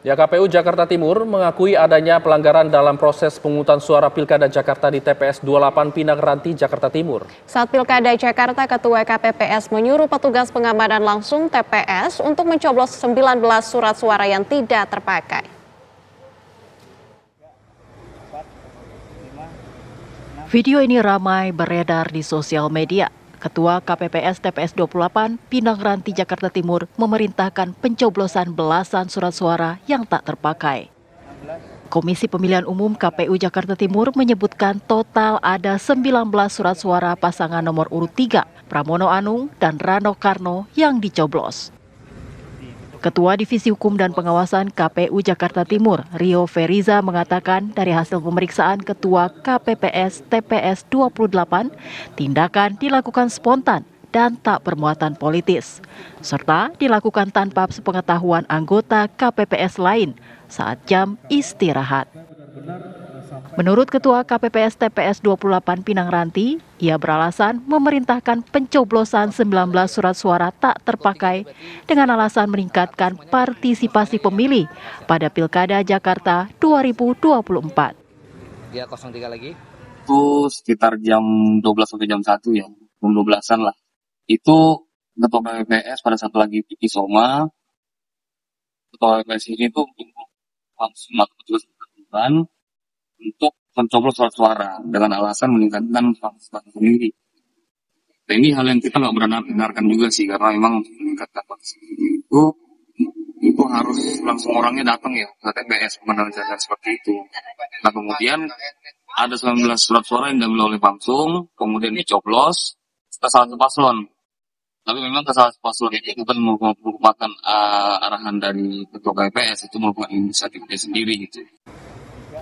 Ya, KPU Jakarta Timur mengakui adanya pelanggaran dalam proses pemungutan suara Pilkada Jakarta di TPS 28 Pinang Ranti, Jakarta Timur. Saat Pilkada Jakarta, Ketua KPPS menyuruh petugas pengamanan langsung TPS untuk mencoblos 19 surat suara yang tidak terpakai. Video ini ramai beredar di sosial media. Ketua KPPS TPS 28 Pinang Ranti, Jakarta Timur memerintahkan pencoblosan belasan surat suara yang tak terpakai. Komisi Pemilihan Umum KPU Jakarta Timur menyebutkan total ada 19 surat suara pasangan nomor urut 3, Pramono Anung dan Rano Karno yang dicoblos. Ketua Divisi Hukum dan Pengawasan KPU Jakarta Timur, Rio Feriza, mengatakan dari hasil pemeriksaan Ketua KPPS TPS 28, tindakan dilakukan spontan dan tak bermuatan politis, serta dilakukan tanpa sepengetahuan anggota KPPS lain saat jam istirahat. Menurut Ketua KPPS TPS 28 Pinang Ranti, ia beralasan memerintahkan pencoblosan 19 surat suara tak terpakai dengan alasan meningkatkan partisipasi pemilih pada Pilkada Jakarta 2024. Dia 03 lagi. Itu sekitar jam 12 sampai jam 1 ya, jam 12-an lah. Itu Ketua KPPS pada satu lagi Isoma, Ketua KPPS ini tuh langsung petugas untuk mencoblos surat suara dengan alasan meningkatkan partisipasi pemilih. Dan ini hal yang kita nggak benarkan juga sih, karena memang meningkatkan partisipasi itu harus langsung orangnya datang ya ke TPS menandakan seperti itu. Nah kemudian ada 19 surat suara yang diambil oleh Pamsung, kemudian dicoblos ke salah satu paslon. Tapi memang ke salah satu paslon itu bukan merupakan arahan dari Ketua KPPS, itu merupakan inisiatifnya sendiri gitu.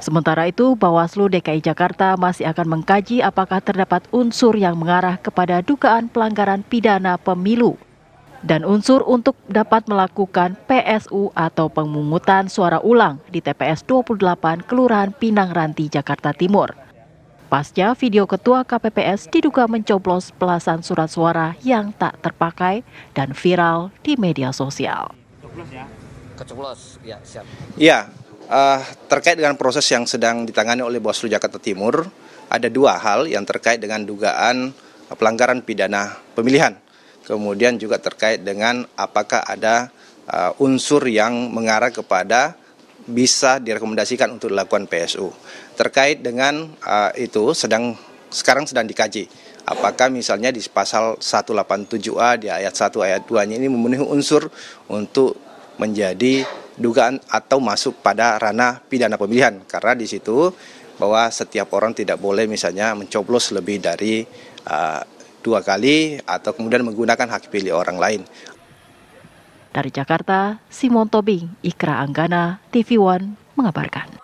Sementara itu, Bawaslu DKI Jakarta masih akan mengkaji apakah terdapat unsur yang mengarah kepada dugaan pelanggaran pidana pemilu dan unsur untuk dapat melakukan PSU atau pemungutan suara ulang di TPS 28 Kelurahan Pinang Ranti, Jakarta Timur. Pasca video Ketua KPPS diduga mencoblos belasan surat suara yang tak terpakai dan viral di media sosial. Kecoblos, ya siap. Ya. Terkait dengan proses yang sedang ditangani oleh Bawaslu Jakarta Timur, ada dua hal yang terkait dengan dugaan pelanggaran pidana pemilihan. Kemudian juga terkait dengan apakah ada unsur yang mengarah kepada bisa direkomendasikan untuk dilakukan PSU. Terkait dengan itu sekarang sedang dikaji. Apakah misalnya di pasal 187A di ayat 1 ayat 2-nya ini memenuhi unsur untuk menjadi dugaan atau masuk pada ranah pidana pemilihan, karena di situ bahwa setiap orang tidak boleh misalnya mencoblos lebih dari 2 kali atau kemudian menggunakan hak pilih orang lain. Dari Jakarta, Simon Tobing, Ikra Anggana, TV One mengabarkan.